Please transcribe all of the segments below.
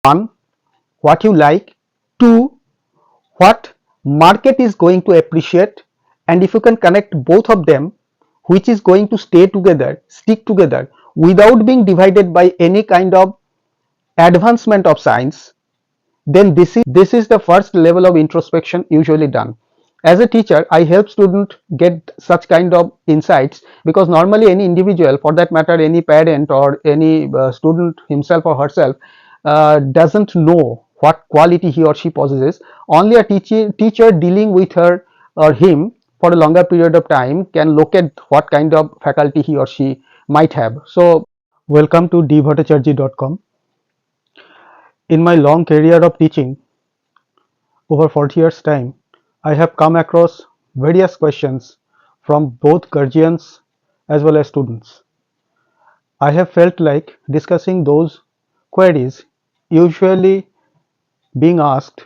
one, what you like, two, what market is going to appreciate, and if you can connect both of them, which is going to stay together, stick together without being divided by any kind of advancement of science, then this is the first level of introspection usually done. As a teacher, I help students get such kind of insights, because normally any individual, for that matter any parent or any student himself or herself, doesn't know what quality he or she possesses. Only a teacher dealing with her or him for a longer period of time can locate what kind of faculty he or she might have. So welcome to dbhattacharjee.com. In my long career of teaching, over 40 years time, I have come across various questions from both guardians as well as students. I have felt like discussing those queries usually being asked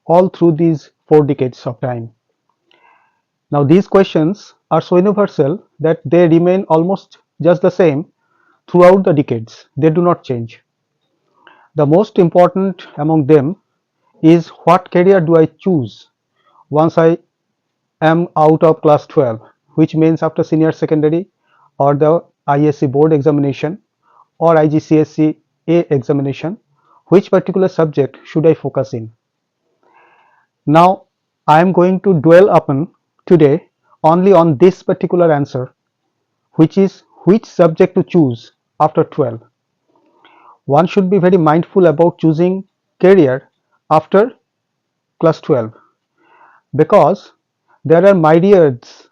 all through these 4 decades of time. Now these questions are so universal that they remain almost just the same throughout the decades. They do not change. The most important among them is, what career do I choose once I am out of class 12, which means after senior secondary or the ISE board examination or IGCSE A examination, which particular subject should I focus in? Now I am going to dwell upon today only on this particular answer, which is which subject to choose after 12. One should be very mindful about choosing career after class 12, because there are myriads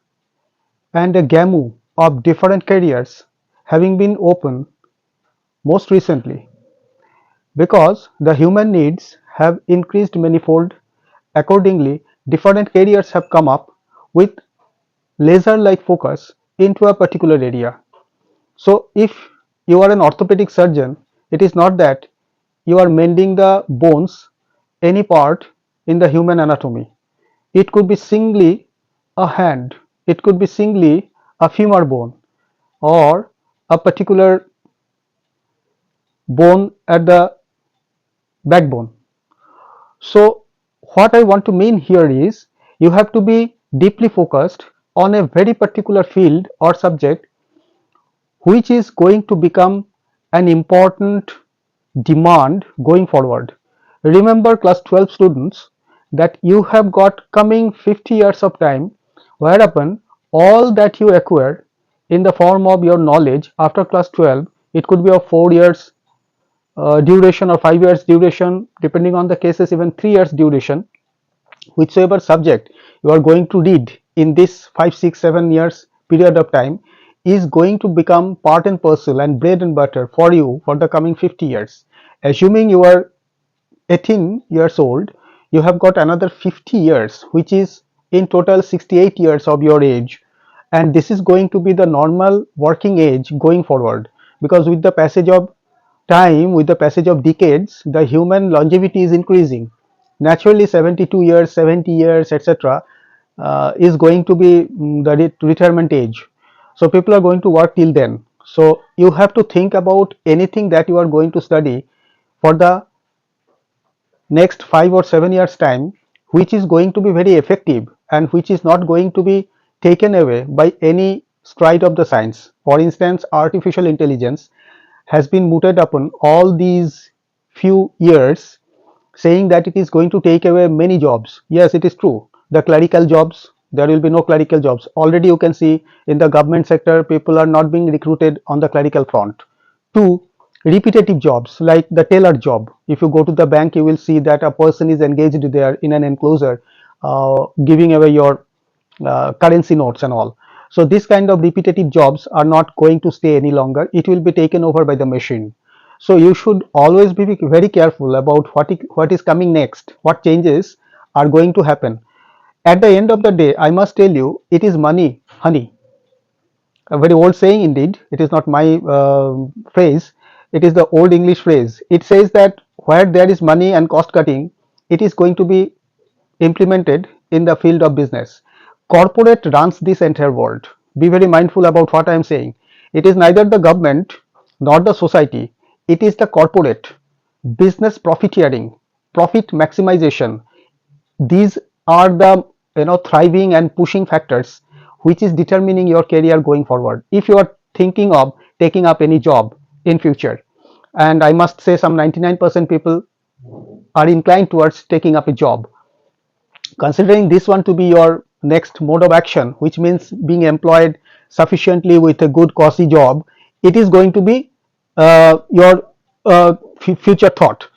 and a gamut of different careers having been opened most recently, because the human needs have increased manifold. Accordingly, different careers have come up with laser like focus into a particular area. So if you are an orthopedic surgeon, it is not that you are mending the bones any part in the human anatomy. It could be singly a hand, it could be singly a femur bone, or a particular bone at the backbone. So what I want to mean here is, you have to be deeply focused on a very particular field or subject which is going to become an important demand going forward. Remember, class 12 students, that you have got coming 50 years of time, whereupon all that you acquire in the form of your knowledge after class 12, it could be of 4 years duration or 5 years duration, depending on the cases even 3 years duration, whichever subject you are going to read in this 5, 6, 7 years period of time is going to become part and parcel and bread and butter for you for the coming 50 years. Assuming you are 18 years old, you have got another 50 years, which is in total 68 years of your age, and this is going to be the normal working age going forward, because with the passage of time, with the passage of decades, the human longevity is increasing. Naturally 72 years, 70 years, etc. Is going to be the retirement age. So people are going to work till then. So you have to think about anything that you are going to study for the next 5 or 7 years time, which is going to be very effective and which is not going to be taken away by any stride of the science. For instance, artificial intelligence has been mooted upon all these few years, saying that it is going to take away many jobs. Yes, it is true. The clerical jobs, there will be no clerical jobs. Already you can see in the government sector, people are not being recruited on the clerical front. Two, repetitive jobs like the teller job. If you go to the bank, you will see that a person is engaged there in an enclosure, giving away your currency notes and all. So this kind of repetitive jobs are not going to stay any longer. It will be taken over by the machine. So you should always be very careful about what is coming next, what changes are going to happen. At the end of the day, I must tell you, it is money, honey. A very old saying indeed. It is not my phrase. It is the old English phrase. It says that where there is money and cost cutting, it is going to be implemented in the field of business. Corporate runs this entire world. Be very mindful about what I am saying. It is neither the government nor the society. It is the corporate business profiteering, profit maximization. These are the thriving and pushing factors which is determining your career going forward. If you are thinking of taking up any job in future, and I must say some 99% people are inclined towards taking up a job, considering this one to be your next mode of action, which means being employed sufficiently with a good cozy job, it is going to be your future thought.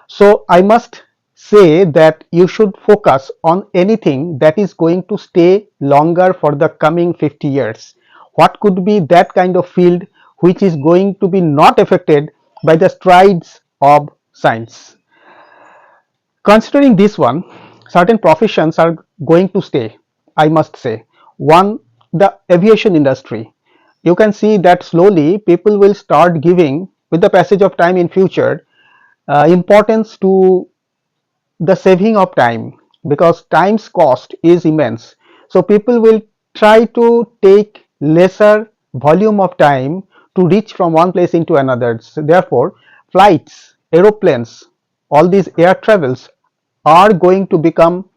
So I must say that you should focus on anything that is going to stay longer for the coming 50 years. What could be that kind of field which is going to be not affected by the strides of science? Considering this one, certain professions are going to stay, I must say. One, the aviation industry. You can see that slowly people will start giving, with the passage of time in future, importance to the saving of time, because time's cost is immense. So people will try to take lesser volume of time to reach from one place into another. So therefore, flights, aeroplanes, all these air travels are going to become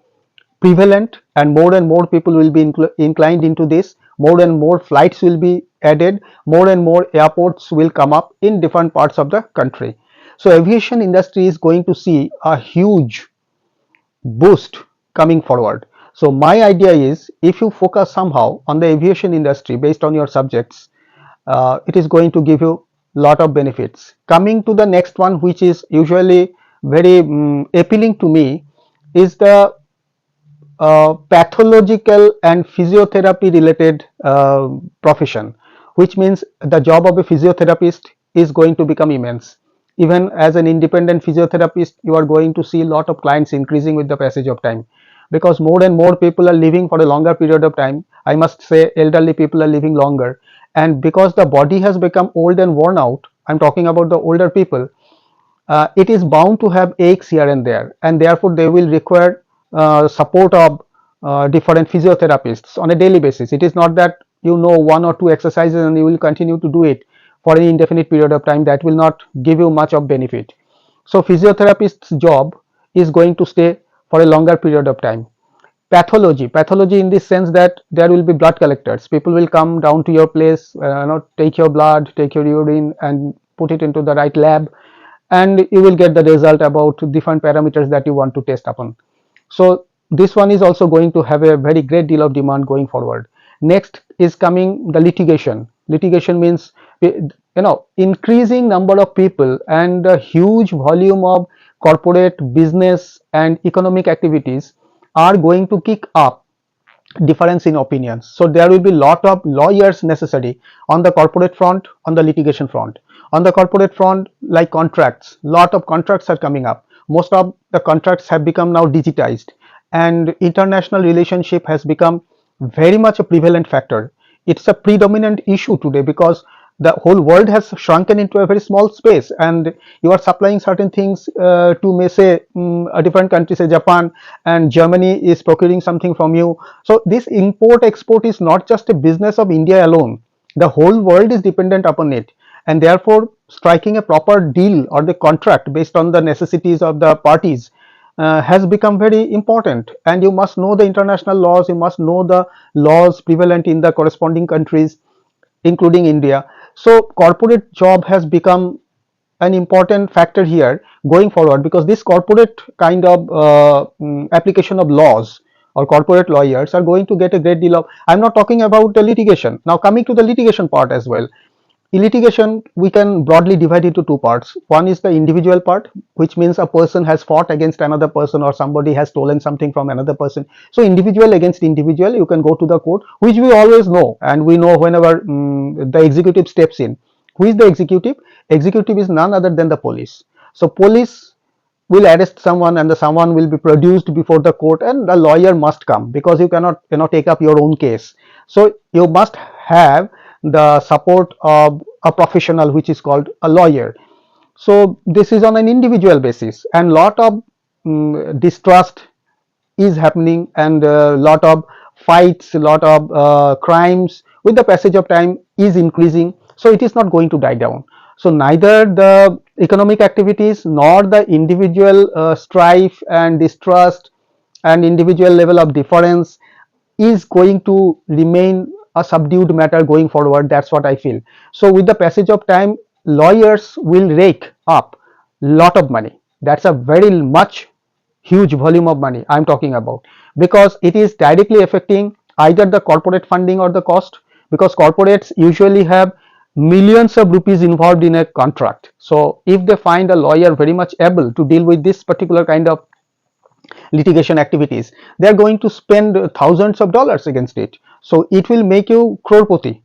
prevalent, and more people will be inclined into this. More and more flights will be added, more and more airports will come up in different parts of the country. So aviation industry is going to see a huge boost coming forward. So my idea is, if you focus somehow on the aviation industry based on your subjects, it is going to give you lot of benefits. Coming to the next one, which is usually very appealing to me, is the pathological and physiotherapy related profession, which means the job of a physiotherapist is going to become immense. Even as an independent physiotherapist, you are going to see a lot of clients increasing with the passage of time, because more and more people are living for a longer period of time. I must say elderly people are living longer, and because the body has become old and worn out, I'm talking about the older people, it is bound to have aches here and there, and therefore they will require support of different physiotherapists on a daily basis. It is not that you know one or two exercises and you will continue to do it for an indefinite period of time. That will not give you much of benefit. So physiotherapist's job is going to stay for a longer period of time. Pathology in this sense that there will be blood collectors. People will come down to your place, take your blood, take your urine, and put it into the right lab, and you will get the result about different parameters that you want to test upon. So this one is also going to have a very great deal of demand going forward. Next is coming the litigation means, increasing number of people and a huge volume of corporate business and economic activities are going to kick up difference in opinions. So there will be lot of lawyers necessary on the corporate front, on the litigation front. On the corporate front, like contracts, lot of contracts are coming up. Most of the contracts have become now digitized, and international relationship has become very much a prevalent factor. It's a predominant issue today because the whole world has shrunken into a very small space, and you are supplying certain things to, may say, a different country, say Japan, and Germany is procuring something from you. So this import export is not just a business of India alone. The whole world is dependent upon it, and therefore striking a proper deal or the contract based on the necessities of the parties has become very important. And you must know the international laws, you must know the laws prevalent in the corresponding countries, including India. So corporate job has become an important factor here going forward, because this corporate kind of application of laws or corporate lawyers are going to get a great deal of, I'm not talking about the litigation. Now coming to the litigation part as well. In litigation, we can broadly divide into two parts. One is the individual part, which means a person has fought against another person, or somebody has stolen something from another person. So individual against individual, you can go to the court, which we always know, and we know whenever the executive steps in. Who is the executive? Executive is none other than the police. So police will arrest someone, and the someone will be produced before the court, and the lawyer must come, because you cannot take up your own case. So you must have the support of a professional, which is called a lawyer. So this is on an individual basis, and lot of distrust is happening, and a lot of fights, a lot of crimes with the passage of time is increasing. So it is not going to die down. So neither the economic activities nor the individual strife and distrust and individual level of difference is going to remain a subdued matter going forward. That's what I feel. So with the passage of time, lawyers will rake up lot of money. That's a very much huge volume of money I'm talking about, because it is directly affecting either the corporate funding or the cost, because corporates usually have millions of rupees involved in a contract. So if they find a lawyer very much able to deal with this particular kind of litigation activities, they are going to spend thousands of dollars against it. So it will make you crorepati.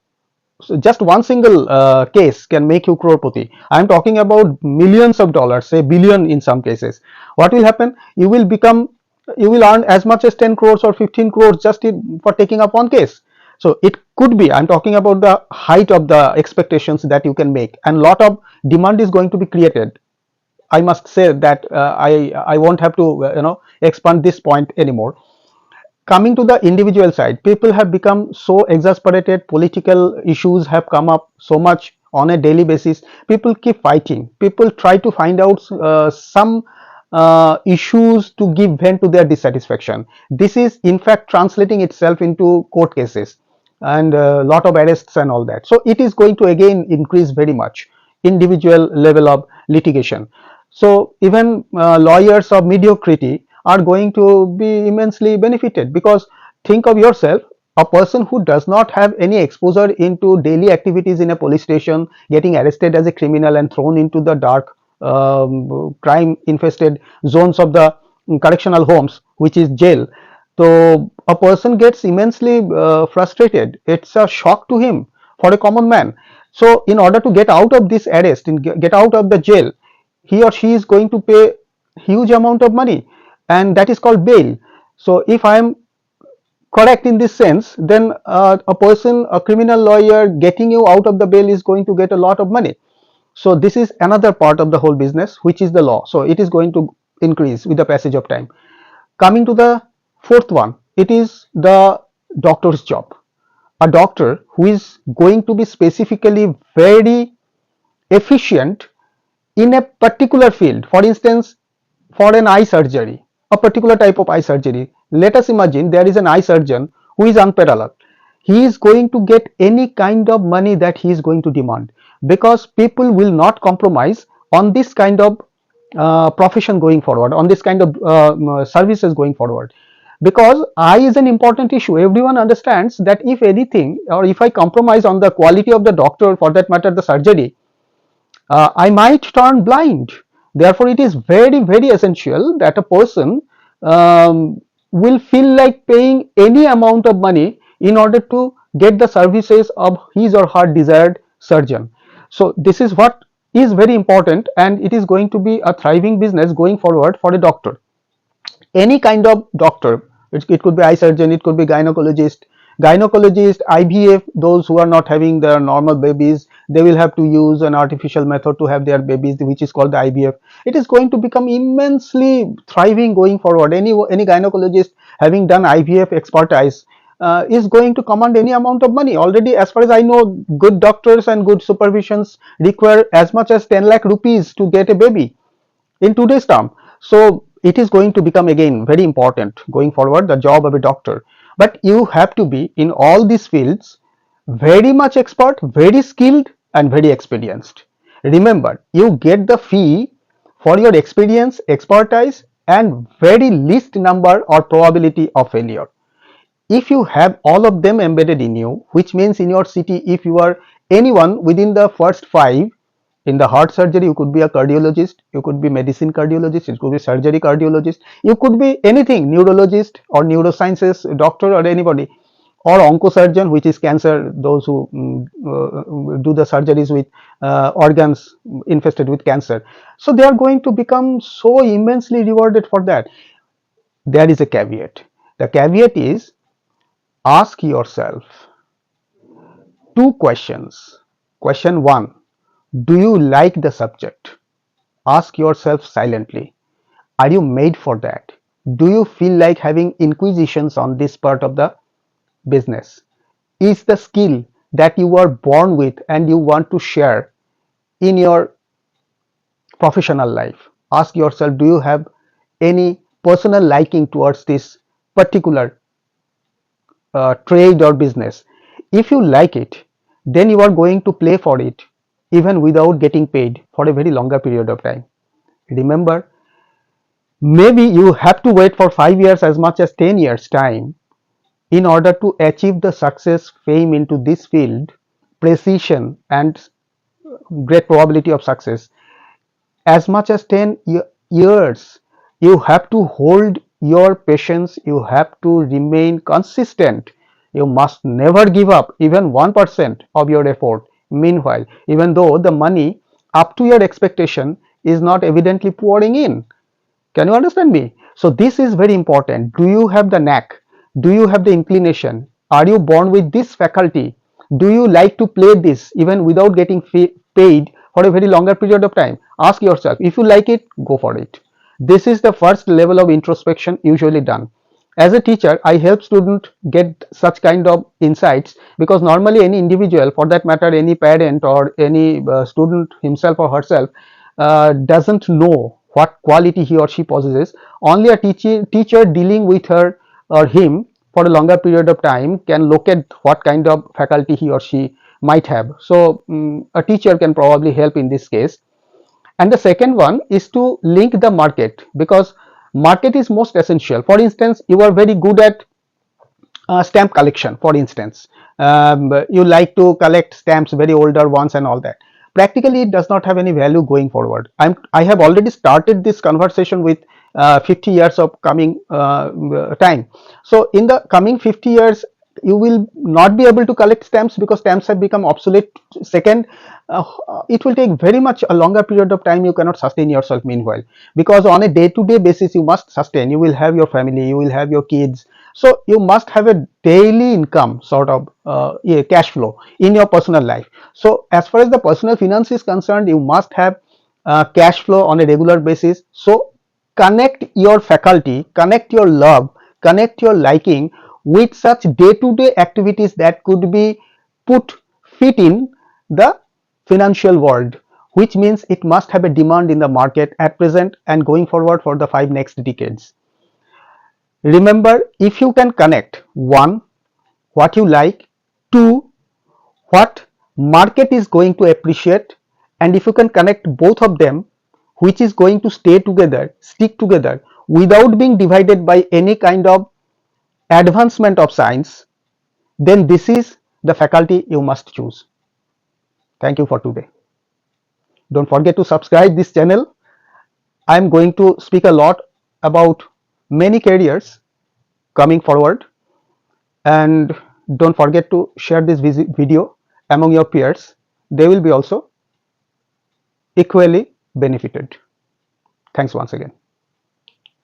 So just one single case can make you crorepati. I'm talking about millions of dollars, say billion in some cases. What will happen? You will earn as much as 10 crores or 15 crores just for taking up one case. So it could be, I'm talking about the height of the expectations that you can make, and lot of demand is going to be created. I must say that I won't have to expand this point anymore. Coming to the individual side, people have become so exasperated. Political issues have come up so much on a daily basis. People keep fighting. People try to find out some issues to give vent to their dissatisfaction. This is in fact translating itself into court cases and a lot of arrests and all that. So it is going to again increase very much individual level of litigation. So even lawyers of mediocrity are going to be immensely benefited, because think of yourself, a person who does not have any exposure into daily activities in a police station, getting arrested as a criminal and thrown into the dark crime infested zones of the correctional homes, which is jail. So a person gets immensely frustrated. It's a shock to him, for a common man. So in order to get out of this arrest and get out of the jail, he or she is going to pay huge amount of money, and that is called bail. So if I am correct in this sense, then a criminal lawyer getting you out of the bail is going to get a lot of money. So this is another part of the whole business, which is the law. So it is going to increase with the passage of time. Coming to the fourth one, it is the doctor's job. A doctor who is going to be specifically very efficient in a particular field. For instance, for an eye surgery, a particular type of eye surgery, let us imagine there is an eye surgeon who is unparalleled. He is going to get any kind of money that he is going to demand, because people will not compromise on this kind of profession going forward, on this kind of services going forward, because eye is an important issue. Everyone understands that if anything, or if I compromise on the quality of the doctor, for that matter the surgery, I might turn blind. Therefore, it is very, very essential that a person will feel like paying any amount of money in order to get the services of his or her desired surgeon. So, this is what is very important, and it is going to be a thriving business going forward for a doctor. Any kind of doctor, it could be eye surgeon, it could be gynecologist, IVF. Those who are not having their normal babies, they will have to use an artificial method to have their babies, which is called the IVF. It is going to become immensely thriving going forward. Any gynecologist having done IVF expertise is going to command any amount of money. Already, as far as I know, good doctors and good supervisions require as much as 10 lakh rupees to get a baby in today's term. So it is going to become again very important going forward, the job of a doctor. But you have to be in all these fields very much expert, very skilled, and very experienced. Remember, you get the fee for your experience, expertise, and very least number or probability of failure. If you have all of them embedded in you, which means in your city, if you are anyone within the first five, in the heart surgery, you could be a cardiologist, you could be medicine cardiologist, you could be surgery cardiologist, you could be anything, neurologist or neurosciences doctor or anybody, or oncosurgeon, which is cancer, those who do the surgeries with organs infested with cancer. So they are going to become so immensely rewarded for that. There is a caveat. The caveat is, ask yourself two questions. Question one, do you like the subject? Ask yourself silently, are you made for that? Do you feel like having inquisitions on this part of the business? Is the skill that you are born with and you want to share in your professional life. Ask yourself, do you have any personal liking towards this particular trade or business? If you like it, then you are going to play for it even without getting paid for a very longer period of time. Remember, maybe you have to wait for 5 years as much as 10 years time in order to achieve the success, fame into this field, precision and great probability of success. As much as 10 years, you have to hold your patience, you have to remain consistent, you must never give up even 1% of your effort. Meanwhile, even though the money up to your expectation is not evidently pouring in. Can you understand me? So this is very important. Do you have the knack? Do you have the inclination? Are you born with this faculty? Do you like to play this even without getting paid for a very longer period of time? Ask yourself. If you like it, go for it. This is the first level of introspection usually done. As a teacher, I help students get such kind of insights, because normally any individual, for that matter any parent or any student himself or herself, doesn't know what quality he or she possesses. Only a teacher dealing with her or him for a longer period of time can look at what kind of faculty he or she might have. So a teacher can probably help in this case. And the second one is to link the market, because market is most essential. For instance, you are very good at stamp collection, for instance. You like to collect stamps, very older ones and all that. Practically it does not have any value going forward. I have already started this conversation with 50 years of coming time. So in the coming 50 years you will not be able to collect stamps, because stamps have become obsolete. Second, it will take very much a longer period of time. You cannot sustain yourself meanwhile, because on a day-to-day basis you must sustain. You will have your family, you will have your kids, so you must have a daily income sort of cash flow in your personal life. So as far as the personal finance is concerned, you must have cash flow on a regular basis. So connect your faculty, connect your love, connect your liking with such day-to-day activities that could be put fit in the financial world, which means it must have a demand in the market at present and going forward for the 5 next decades. Remember, if you can connect, one, what you like, two, what market is going to appreciate, and if you can connect both of them, which is going to stay together, stick together without being divided by any kind of advancement of science, then this is the faculty you must choose. Thank you for today. Don't forget to subscribe this channel. I am going to speak a lot about many careers coming forward, and don't forget to share this video among your peers. They will be also equally benefited. Thanks once again.